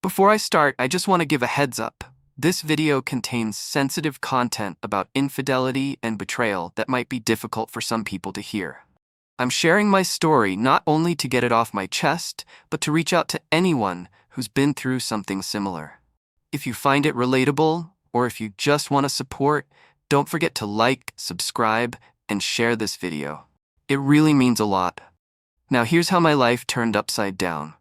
Before I start, I just want to give a heads up. This video contains sensitive content about infidelity and betrayal that might be difficult for some people to hear. I'm sharing my story not only to get it off my chest, but to reach out to anyone who's been through something similar. If you find it relatable, or if you just want to support, don't forget to like, subscribe, and share this video. It really means a lot. Now here's how my life turned upside down.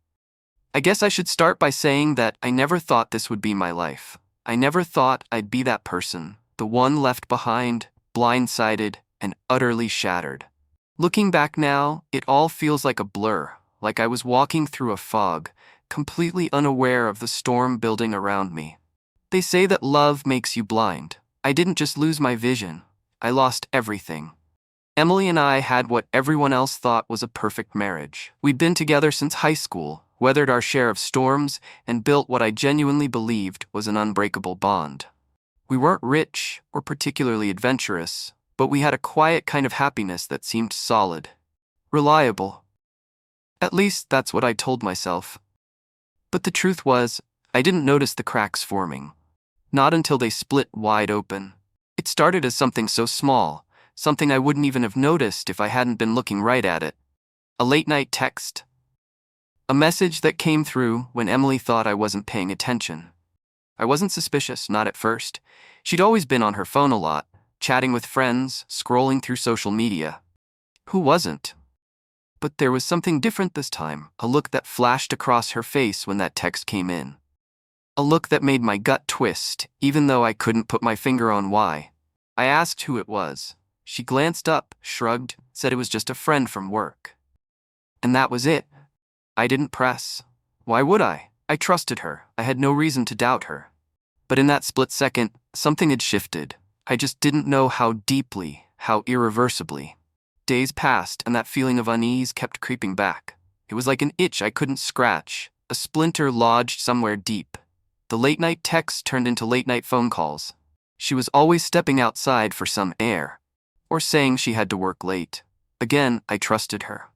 I guess I should start by saying that I never thought this would be my life. I never thought I'd be that person, the one left behind, blindsided, and utterly shattered. Looking back now, it all feels like a blur, like I was walking through a fog, completely unaware of the storm building around me. They say that love makes you blind. I didn't just lose my vision, I lost everything. Emily and I had what everyone else thought was a perfect marriage. We'd been together since high school, weathered our share of storms, and built what I genuinely believed was an unbreakable bond. We weren't rich or particularly adventurous, but we had a quiet kind of happiness that seemed solid, reliable. At least that's what I told myself. But the truth was, I didn't notice the cracks forming. Not until they split wide open. It started as something so small, something I wouldn't even have noticed if I hadn't been looking right at it. A late-night text. A message that came through when Emily thought I wasn't paying attention. I wasn't suspicious, not at first. She'd always been on her phone a lot, chatting with friends, scrolling through social media. Who wasn't? But there was something different this time, a look that flashed across her face when that text came in. A look that made my gut twist, even though I couldn't put my finger on why. I asked who it was. She glanced up, shrugged, said it was just a friend from work. And that was it. I didn't press. Why would I? I trusted her. I had no reason to doubt her. But in that split second, something had shifted. I just didn't know how deeply, how irreversibly. Days passed, and that feeling of unease kept creeping back. It was like an itch I couldn't scratch, a splinter lodged somewhere deep. The late-night texts turned into late-night phone calls. She was always stepping outside for some air, or saying she had to work late. Again, I trusted her.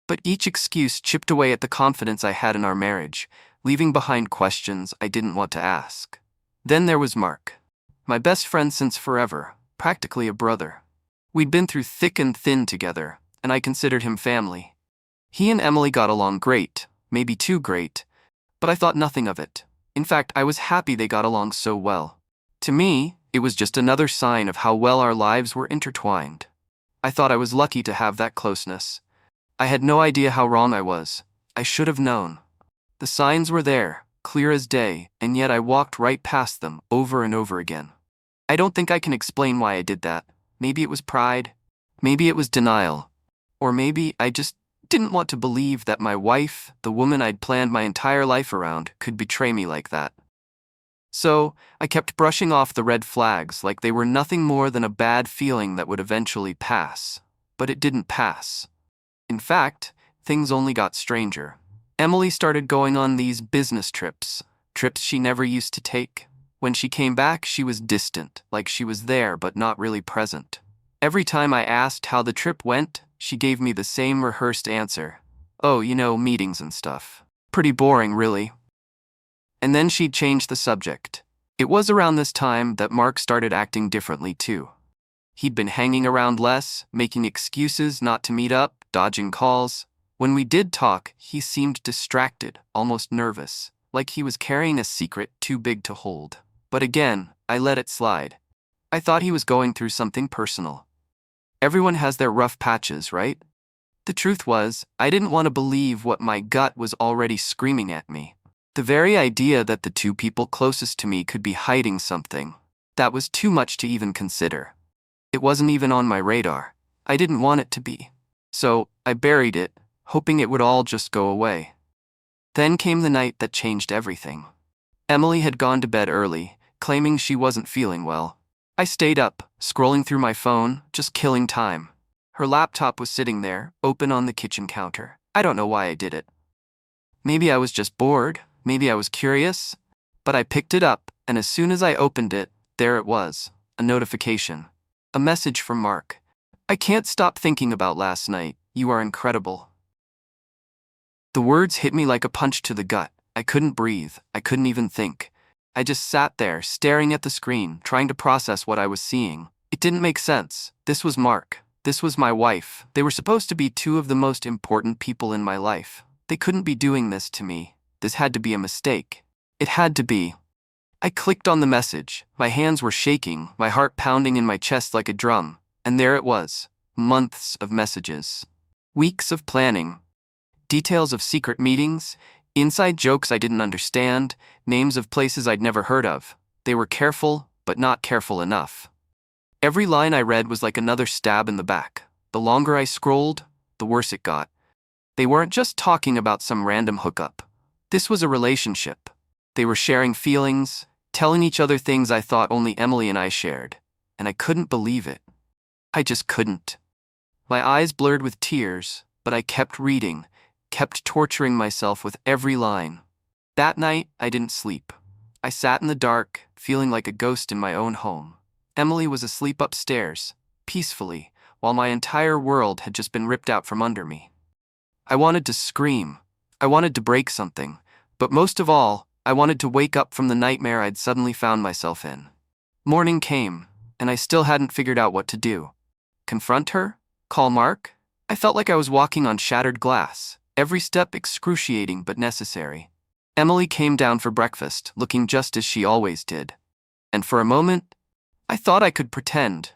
But each excuse chipped away at the confidence I had in our marriage, leaving behind questions I didn't want to ask. Then there was Mark. My best friend since forever, practically a brother. We'd been through thick and thin together, and I considered him family. He and Emily got along great, maybe too great, but I thought nothing of it. In fact, I was happy they got along so well. To me, it was just another sign of how well our lives were intertwined. I thought I was lucky to have that closeness. I had no idea how wrong I was. I should have known. The signs were there, clear as day, and yet I walked right past them over and over again. I don't think I can explain why I did that. Maybe it was pride. Maybe it was denial. Or maybe I just didn't want to believe that my wife, the woman I'd planned my entire life around, could betray me like that. So, I kept brushing off the red flags like they were nothing more than a bad feeling that would eventually pass. But it didn't pass. In fact, things only got stranger. Emily started going on these business trips she never used to take. When she came back, she was distant, like she was there but not really present. Every time I asked how the trip went, she gave me the same rehearsed answer. Oh, meetings and stuff. Pretty boring, really. And then she'd change the subject. It was around this time that Mark started acting differently too. He'd been hanging around less, making excuses not to meet up, dodging calls. When we did talk, he seemed distracted, almost nervous, like he was carrying a secret too big to hold. But again, I let it slide. I thought he was going through something personal. Everyone has their rough patches, right? The truth was, I didn't want to believe what my gut was already screaming at me. The very idea that the two people closest to me could be hiding something, that was too much to even consider. It wasn't even on my radar. I didn't want it to be. So, I buried it, hoping it would all just go away. Then came the night that changed everything. Emily had gone to bed early, claiming she wasn't feeling well. I stayed up, scrolling through my phone, just killing time. Her laptop was sitting there, open on the kitchen counter. I don't know why I did it. Maybe I was just bored, maybe I was curious, but I picked it up, and as soon as I opened it, there it was, a notification. A message from Mark. I can't stop thinking about last night. You are incredible. The words hit me like a punch to the gut. I couldn't breathe. I couldn't even think. I just sat there, staring at the screen, trying to process what I was seeing. It didn't make sense. This was Mark. This was my wife. They were supposed to be two of the most important people in my life. They couldn't be doing this to me. This had to be a mistake. It had to be. I clicked on the message. My hands were shaking, my heart pounding in my chest like a drum. And there it was. Months of messages. Weeks of planning. Details of secret meetings. Inside jokes I didn't understand. Names of places I'd never heard of. They were careful, but not careful enough. Every line I read was like another stab in the back. The longer I scrolled, the worse it got. They weren't just talking about some random hookup. This was a relationship. They were sharing feelings, telling each other things I thought only Emily and I shared. And I couldn't believe it. I just couldn't. My eyes blurred with tears, but I kept reading, kept torturing myself with every line. That night, I didn't sleep. I sat in the dark, feeling like a ghost in my own home. Emily was asleep upstairs, peacefully, while my entire world had just been ripped out from under me. I wanted to scream. I wanted to break something. But most of all, I wanted to wake up from the nightmare I'd suddenly found myself in. Morning came, and I still hadn't figured out what to do. Confront her? Call Mark? I felt like I was walking on shattered glass, every step excruciating but necessary. Emily came down for breakfast, looking just as she always did. And for a moment, I thought I could pretend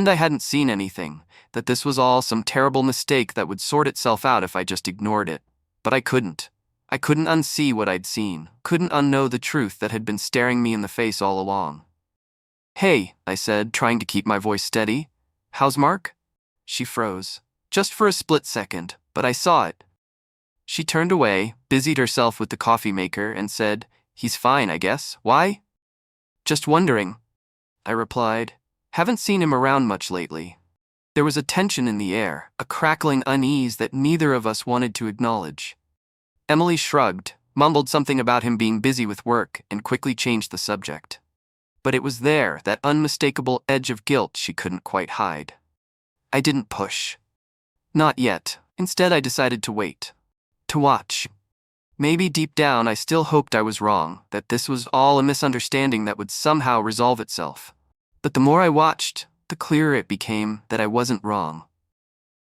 I hadn't seen anything, that this was all some terrible mistake that would sort itself out if I just ignored it. But I couldn't. I couldn't unsee what I'd seen, couldn't unknow the truth that had been staring me in the face all along. "Hey," I said, trying to keep my voice steady. "How's Mark?" She froze. Just for a split second, but I saw it. She turned away, busied herself with the coffee maker, and said, "He's fine, I guess. Why?" "Just wondering," I replied. "Haven't seen him around much lately." There was a tension in the air, a crackling unease that neither of us wanted to acknowledge. Emily shrugged, mumbled something about him being busy with work, and quickly changed the subject. But it was there, that unmistakable edge of guilt she couldn't quite hide. I didn't push. Not yet. Instead, I decided to wait. To watch. Maybe deep down I still hoped I was wrong, that this was all a misunderstanding that would somehow resolve itself. But the more I watched, the clearer it became that I wasn't wrong.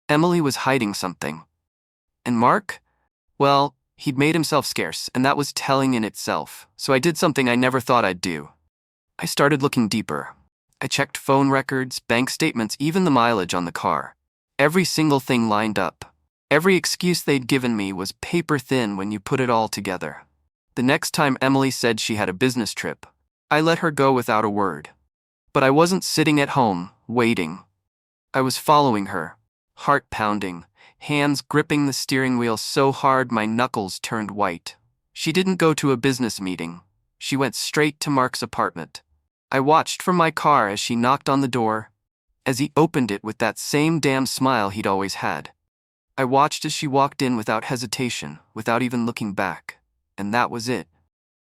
Emily was hiding something. And Mark? Well, he'd made himself scarce, and that was telling in itself, so I did something I never thought I'd do. I started looking deeper. I checked phone records, bank statements, even the mileage on the car. Every single thing lined up. Every excuse they'd given me was paper thin when you put it all together. The next time Emily said she had a business trip, I let her go without a word. But I wasn't sitting at home, waiting. I was following her, heart pounding, hands gripping the steering wheel so hard my knuckles turned white. She didn't go to a business meeting. She went straight to Mark's apartment. I watched from my car as she knocked on the door, as he opened it with that same damn smile he'd always had. I watched as she walked in without hesitation, without even looking back. And that was it.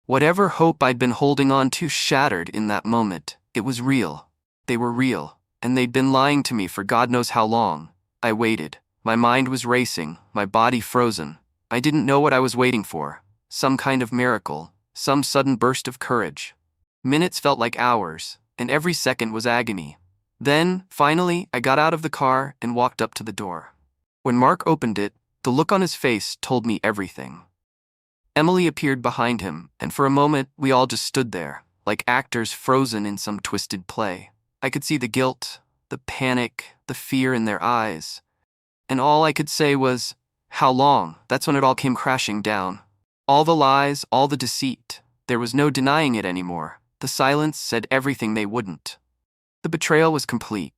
Whatever hope I'd been holding on to shattered in that moment. It was real. They were real, and they'd been lying to me for God knows how long. I waited. My mind was racing, my body frozen. I didn't know what I was waiting for. Some kind of miracle, some sudden burst of courage. Minutes felt like hours, and every second was agony. Then, finally, I got out of the car and walked up to the door. When Mark opened it, the look on his face told me everything. Emily appeared behind him, and for a moment, we all just stood there, like actors frozen in some twisted play. I could see the guilt, the panic, the fear in their eyes. And all I could say was, "How long?" That's when it all came crashing down. All the lies, all the deceit. There was no denying it anymore. The silence said everything they wouldn't. The betrayal was complete.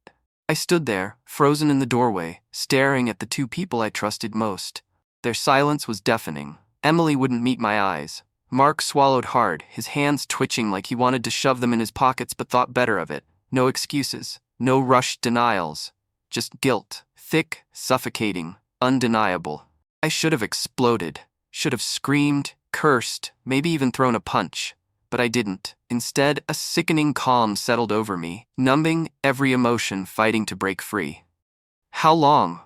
I stood there, frozen in the doorway, staring at the two people I trusted most. Their silence was deafening. Emily wouldn't meet my eyes. Mark swallowed hard, his hands twitching like he wanted to shove them in his pockets but thought better of it. No excuses, no rushed denials. Just guilt, thick, suffocating, undeniable. I should have exploded, should have screamed, cursed, maybe even thrown a punch. But I didn't. Instead, a sickening calm settled over me, numbing every emotion fighting to break free. "How long?"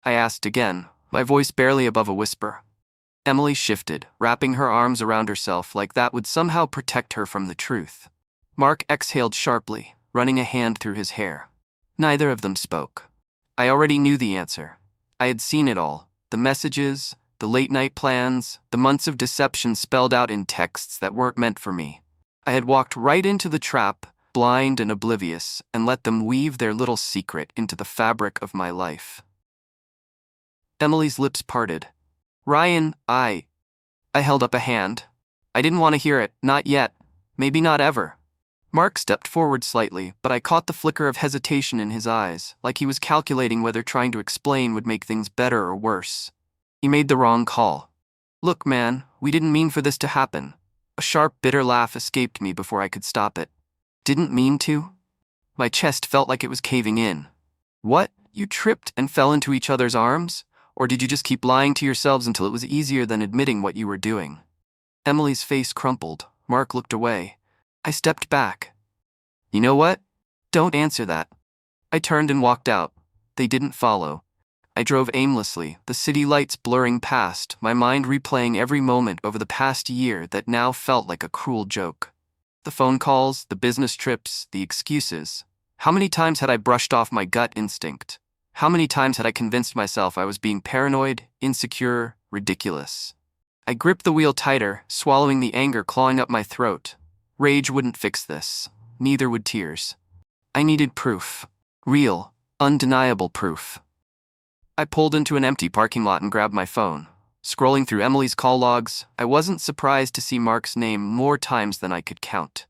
I asked again, my voice barely above a whisper. Emily shifted, wrapping her arms around herself like that would somehow protect her from the truth. Mark exhaled sharply, running a hand through his hair. Neither of them spoke. I already knew the answer. I had seen it all. The messages, the late-night plans, the months of deception spelled out in texts that weren't meant for me. I had walked right into the trap, blind and oblivious, and let them weave their little secret into the fabric of my life. Emily's lips parted. Ryan, I held up a hand. I didn't want to hear it, not yet, maybe not ever. Mark stepped forward slightly, but I caught the flicker of hesitation in his eyes, like he was calculating whether trying to explain would make things better or worse. He made the wrong call. Look, man, we didn't mean for this to happen. A sharp, bitter laugh escaped me before I could stop it. Didn't mean to? My chest felt like it was caving in. What? You tripped and fell into each other's arms? Or did you just keep lying to yourselves until it was easier than admitting what you were doing? Emily's face crumpled. Mark looked away. I stepped back. You know what? Don't answer that. I turned and walked out. They didn't follow. I drove aimlessly, the city lights blurring past, my mind replaying every moment over the past year that now felt like a cruel joke. The phone calls, the business trips, the excuses. How many times had I brushed off my gut instinct? How many times had I convinced myself I was being paranoid, insecure, ridiculous? I gripped the wheel tighter, swallowing the anger clawing up my throat. Rage wouldn't fix this. Neither would tears. I needed proof. Real, undeniable proof. I pulled into an empty parking lot and grabbed my phone. Scrolling through Emily's call logs, I wasn't surprised to see Mark's name more times than I could count.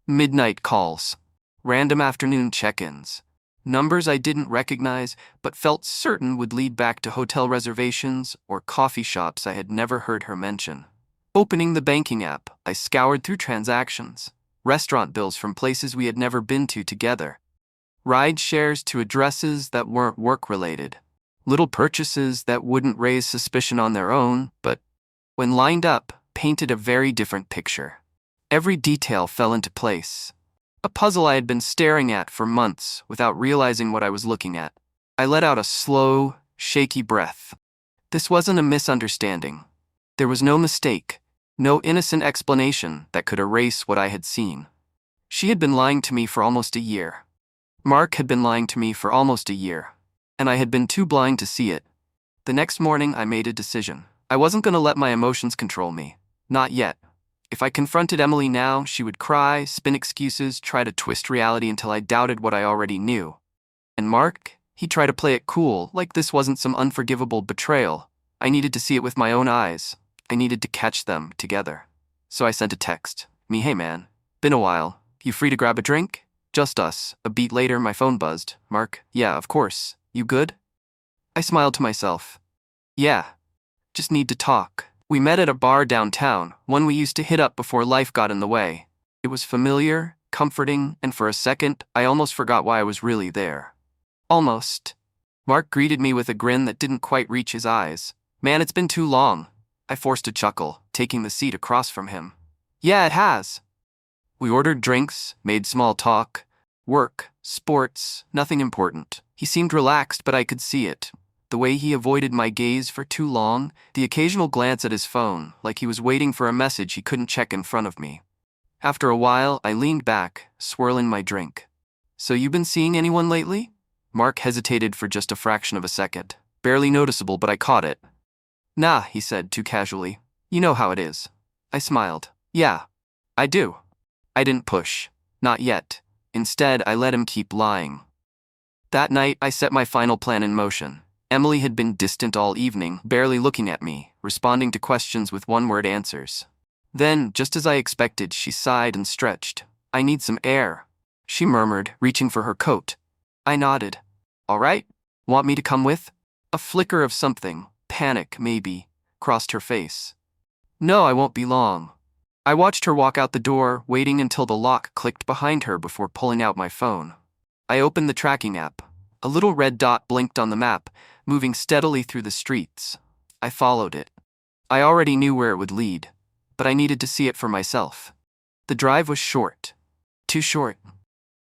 Midnight calls. Random afternoon check-ins. Numbers I didn't recognize, but felt certain would lead back to hotel reservations or coffee shops I had never heard her mention. Opening the banking app, I scoured through transactions. Restaurant bills from places we had never been to together. Ride shares to addresses that weren't work-related. Little purchases that wouldn't raise suspicion on their own, but, when lined up, painted a very different picture. Every detail fell into place. A puzzle I had been staring at for months without realizing what I was looking at. I let out a slow, shaky breath. This wasn't a misunderstanding. There was no mistake, no innocent explanation that could erase what I had seen. She had been lying to me for almost a year. Mark had been lying to me for almost a year, and I had been too blind to see it. The next morning, I made a decision. I wasn't going to let my emotions control me. Not yet. If I confronted Emily now, she would cry, spin excuses, try to twist reality until I doubted what I already knew. And Mark? He'd try to play it cool, like this wasn't some unforgivable betrayal. I needed to see it with my own eyes. I needed to catch them together. So I sent a text. Hey man, been a while. You free to grab a drink? Just us. A beat later, my phone buzzed. Mark, yeah, of course. You good? I smiled to myself. Yeah. Just need to talk. We met at a bar downtown, one we used to hit up before life got in the way. It was familiar, comforting, and for a second, I almost forgot why I was really there. Almost. Mark greeted me with a grin that didn't quite reach his eyes. Man, it's been too long. I forced a chuckle, taking the seat across from him. Yeah, it has. We ordered drinks, made small talk. Work, sports, nothing important. He seemed relaxed, but I could see it. The way he avoided my gaze for too long, the occasional glance at his phone, like he was waiting for a message he couldn't check in front of me. After a while, I leaned back, swirling my drink. So you been seeing anyone lately? Mark hesitated for just a fraction of a second. Barely noticeable, but I caught it. Nah, he said too casually. You know how it is. I smiled. Yeah, I do. I didn't push. Not yet. Instead, I let him keep lying. That night, I set my final plan in motion. Emily had been distant all evening, barely looking at me, responding to questions with one-word answers. Then, just as I expected, she sighed and stretched. I need some air, she murmured, reaching for her coat. I nodded. All right, want me to come with? A flicker of something, panic maybe, crossed her face. No, I won't be long. I watched her walk out the door, waiting until the lock clicked behind her before pulling out my phone. I opened the tracking app. A little red dot blinked on the map, moving steadily through the streets. I followed it. I already knew where it would lead, but I needed to see it for myself. The drive was short. Too short.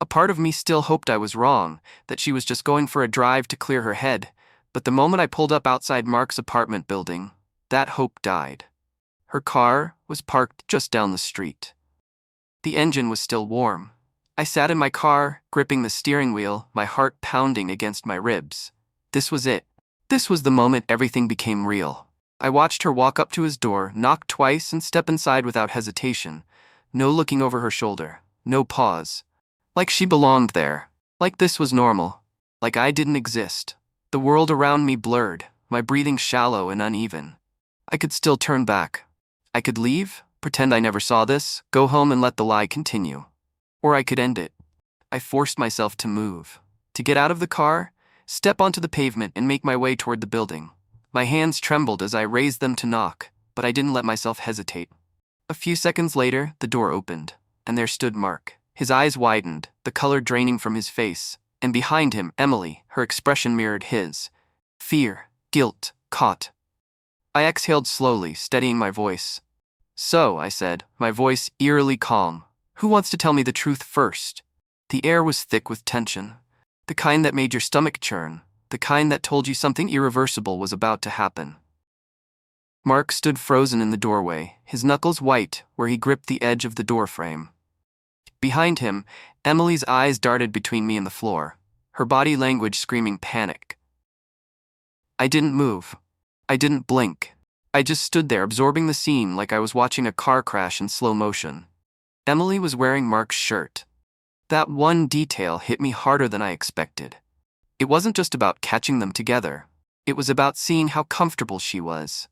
A part of me still hoped I was wrong, that she was just going for a drive to clear her head, but the moment I pulled up outside Mark's apartment building, that hope died. Her car was parked just down the street. The engine was still warm. I sat in my car, gripping the steering wheel, my heart pounding against my ribs. This was it. This was the moment everything became real. I watched her walk up to his door, knock twice, and step inside without hesitation. No looking over her shoulder. No pause. Like she belonged there. Like this was normal. Like I didn't exist. The world around me blurred, my breathing shallow and uneven. I could still turn back. I could leave, pretend I never saw this, go home and let the lie continue. Or I could end it. I forced myself to move. To get out of the car, step onto the pavement and make my way toward the building. My hands trembled as I raised them to knock, but I didn't let myself hesitate. A few seconds later, the door opened, and there stood Mark. His eyes widened, the color draining from his face, and behind him, Emily, her expression mirrored his. Fear, guilt, caught. I exhaled slowly, steadying my voice. So, I said, my voice eerily calm, who wants to tell me the truth first? The air was thick with tension. The kind that made your stomach churn. The kind that told you something irreversible was about to happen. Mark stood frozen in the doorway, his knuckles white where he gripped the edge of the doorframe. Behind him, Emily's eyes darted between me and the floor, her body language screaming panic. I didn't move. I didn't blink. I just stood there absorbing the scene like I was watching a car crash in slow motion. Emily was wearing Mark's shirt. That one detail hit me harder than I expected. It wasn't just about catching them together. It was about seeing how comfortable she was.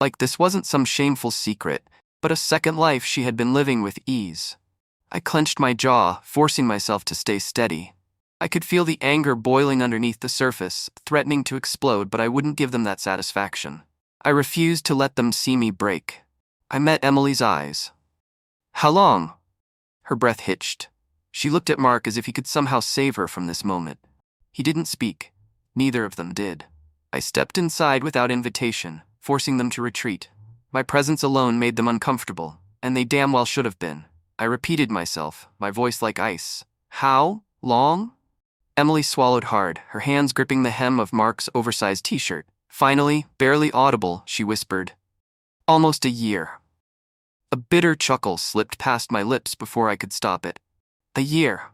Like this wasn't some shameful secret, but a second life she had been living with ease. I clenched my jaw, forcing myself to stay steady. I could feel the anger boiling underneath the surface, threatening to explode, but I wouldn't give them that satisfaction. I refused to let them see me break. I met Emily's eyes. How long? Her breath hitched. She looked at Mark as if he could somehow save her from this moment. He didn't speak. Neither of them did. I stepped inside without invitation, forcing them to retreat. My presence alone made them uncomfortable, and they damn well should have been. I repeated myself, my voice like ice. How long? Emily swallowed hard, her hands gripping the hem of Mark's oversized t-shirt. Finally, barely audible, she whispered, almost a year. A bitter chuckle slipped past my lips before I could stop it. A year.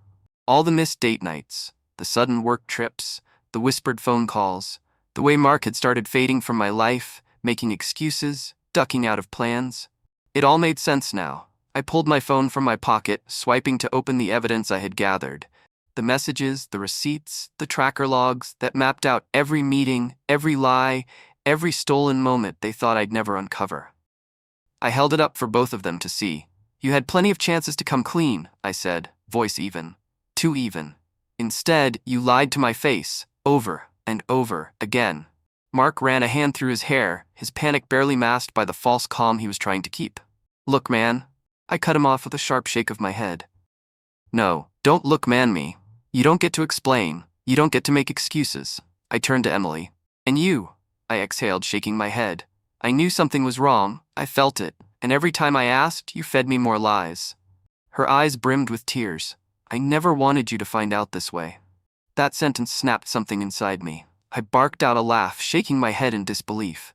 All the missed date nights, the sudden work trips, the whispered phone calls, the way Mark had started fading from my life, making excuses, ducking out of plans. It all made sense now. I pulled my phone from my pocket, swiping to open the evidence I had gathered. The messages, the receipts, the tracker logs that mapped out every meeting, every lie, every stolen moment they thought I'd never uncover. I held it up for both of them to see. You had plenty of chances to come clean, I said, voice even. Too even. Instead, you lied to my face, over and over again. Mark ran a hand through his hair, his panic barely masked by the false calm he was trying to keep. Look, man. I cut him off with a sharp shake of my head. No, don't look man me. You don't get to explain. You don't get to make excuses. I turned to Emily. And you? I exhaled, shaking my head. I knew something was wrong. I felt it. And every time I asked, you fed me more lies. Her eyes brimmed with tears. I never wanted you to find out this way. That sentence snapped something inside me. I barked out a laugh, shaking my head in disbelief.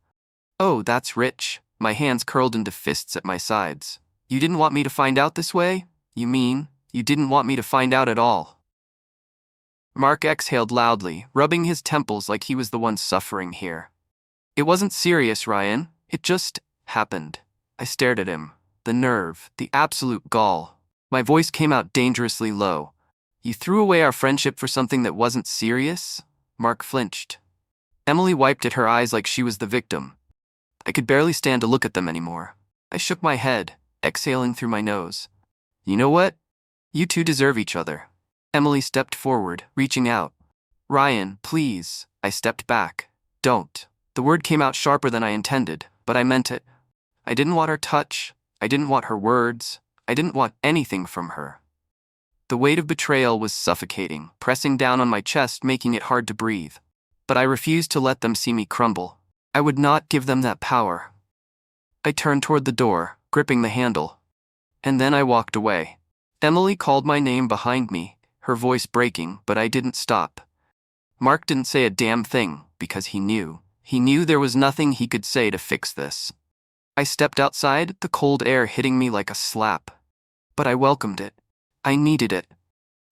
Oh, that's rich. My hands curled into fists at my sides. You didn't want me to find out this way? You mean, you didn't want me to find out at all? Mark exhaled loudly, rubbing his temples like he was the one suffering here. It wasn't serious, Ryan. It just happened. I stared at him. The nerve, the absolute gall. My voice came out dangerously low. You threw away our friendship for something that wasn't serious? Mark flinched. Emily wiped at her eyes like she was the victim. I could barely stand to look at them anymore. I shook my head, exhaling through my nose. You know what? You two deserve each other. Emily stepped forward, reaching out. Ryan, please. I stepped back. Don't. The word came out sharper than I intended, but I meant it. I didn't want her touch. I didn't want her words. I didn't want anything from her. The weight of betrayal was suffocating, pressing down on my chest, making it hard to breathe. But I refused to let them see me crumble. I would not give them that power. I turned toward the door, gripping the handle. And then I walked away. Emily called my name behind me, her voice breaking, but I didn't stop. Mark didn't say a damn thing, because he knew. He knew there was nothing he could say to fix this. I stepped outside, the cold air hitting me like a slap. But I welcomed it. I needed it.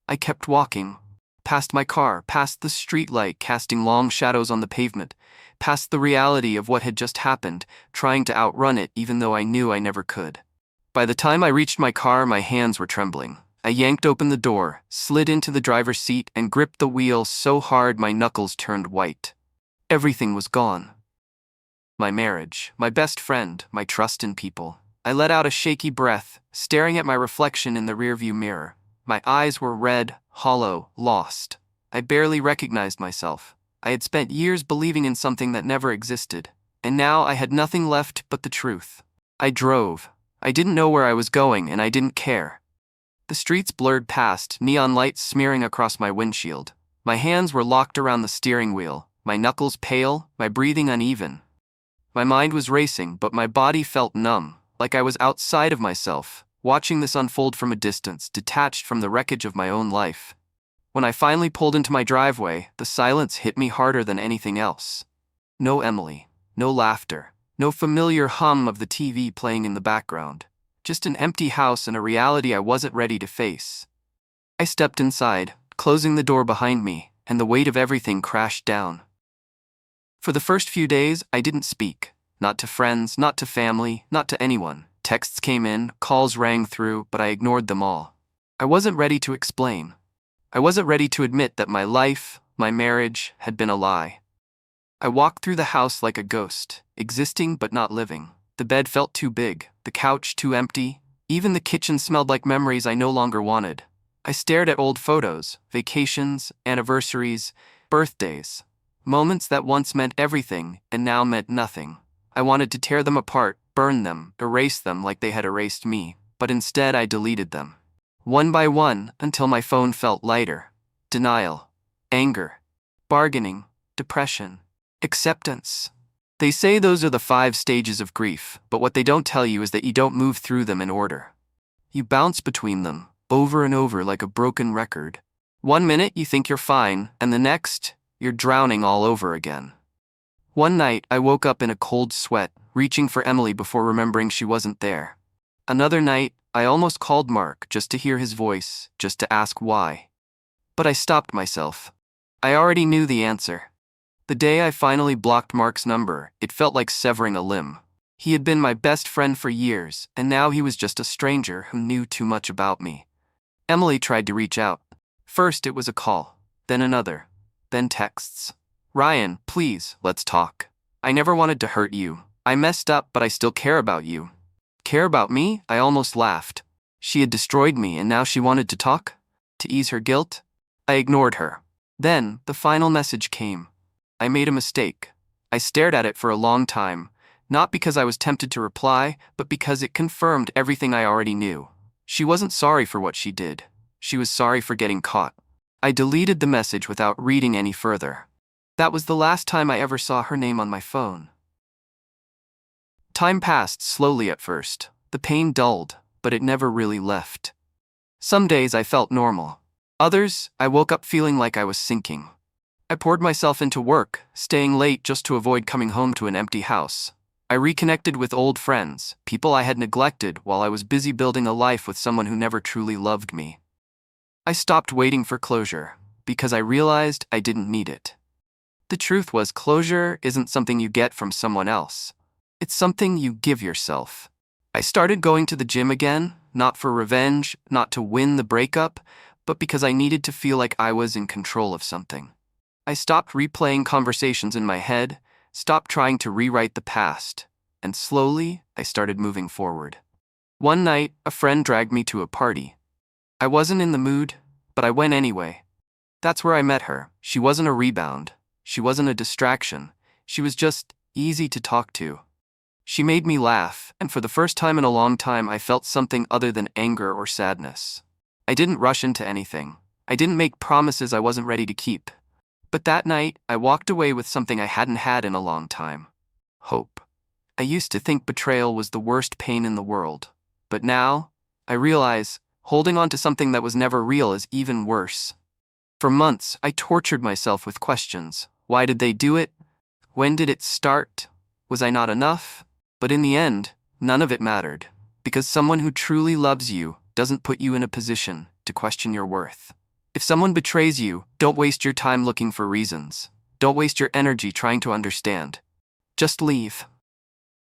I kept walking. Past my car, past the streetlight casting long shadows on the pavement, past the reality of what had just happened, trying to outrun it even though I knew I never could. By the time I reached my car, my hands were trembling. I yanked open the door, slid into the driver's seat, and gripped the wheel so hard my knuckles turned white. Everything was gone. My marriage, my best friend, my trust in people. I let out a shaky breath, staring at my reflection in the rearview mirror. My eyes were red, hollow, lost. I barely recognized myself. I had spent years believing in something that never existed, and now I had nothing left but the truth. I drove. I didn't know where I was going, and I didn't care. The streets blurred past, neon lights smearing across my windshield. My hands were locked around the steering wheel, my knuckles pale, my breathing uneven. My mind was racing, but my body felt numb, like I was outside of myself, watching this unfold from a distance, detached from the wreckage of my own life. When I finally pulled into my driveway, the silence hit me harder than anything else. No Emily, no laughter, no familiar hum of the TV playing in the background. Just an empty house and a reality I wasn't ready to face. I stepped inside, closing the door behind me, and the weight of everything crashed down. For the first few days, I didn't speak. Not to friends, not to family, not to anyone. Texts came in, calls rang through, but I ignored them all. I wasn't ready to explain. I wasn't ready to admit that my life, my marriage, had been a lie. I walked through the house like a ghost, existing but not living. The bed felt too big, the couch too empty. Even the kitchen smelled like memories I no longer wanted. I stared at old photos, vacations, anniversaries, birthdays. Moments that once meant everything and now meant nothing. I wanted to tear them apart, burn them, erase them like they had erased me, but instead I deleted them. One by one, until my phone felt lighter. Denial, anger, bargaining, depression, acceptance. They say those are the 5 stages of grief, but what they don't tell you is that you don't move through them in order. You bounce between them, over and over like a broken record. One minute you think you're fine, and the next, you're drowning all over again. One night, I woke up in a cold sweat, reaching for Emily before remembering she wasn't there. Another night, I almost called Mark just to hear his voice, just to ask why. But I stopped myself. I already knew the answer. The day I finally blocked Mark's number, it felt like severing a limb. He had been my best friend for years, and now he was just a stranger who knew too much about me. Emily tried to reach out. First it was a call, then another, then texts. "Ryan, please, let's talk. I never wanted to hurt you. I messed up, but I still care about you." Care about me? I almost laughed. She had destroyed me and now she wanted to talk? To ease her guilt? I ignored her. Then, the final message came. I made a mistake. I stared at it for a long time, not because I was tempted to reply, but because it confirmed everything I already knew. She wasn't sorry for what she did. She was sorry for getting caught. I deleted the message without reading any further. That was the last time I ever saw her name on my phone. Time passed slowly at first. The pain dulled, but it never really left. Some days I felt normal. Others, I woke up feeling like I was sinking. I poured myself into work, staying late just to avoid coming home to an empty house. I reconnected with old friends, people I had neglected while I was busy building a life with someone who never truly loved me. I stopped waiting for closure, because I realized I didn't need it. The truth was, closure isn't something you get from someone else. It's something you give yourself. I started going to the gym again, not for revenge, not to win the breakup, but because I needed to feel like I was in control of something. I stopped replaying conversations in my head, stopped trying to rewrite the past, and slowly, I started moving forward. One night, a friend dragged me to a party. I wasn't in the mood, but I went anyway. That's where I met her. She wasn't a rebound. She wasn't a distraction. She was just easy to talk to. She made me laugh, and for the first time in a long time I felt something other than anger or sadness. I didn't rush into anything. I didn't make promises I wasn't ready to keep. But that night, I walked away with something I hadn't had in a long time. Hope. I used to think betrayal was the worst pain in the world. But now, I realize, holding on to something that was never real is even worse. For months, I tortured myself with questions. Why did they do it? When did it start? Was I not enough? But in the end, none of it mattered, because someone who truly loves you doesn't put you in a position to question your worth. If someone betrays you, don't waste your time looking for reasons. Don't waste your energy trying to understand. Just leave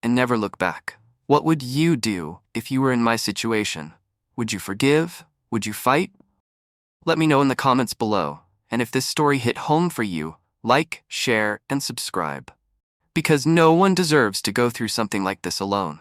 and never look back. What would you do if you were in my situation? Would you forgive? Would you fight? Let me know in the comments below. And if this story hit home for you, like, share, and subscribe. Because no one deserves to go through something like this alone.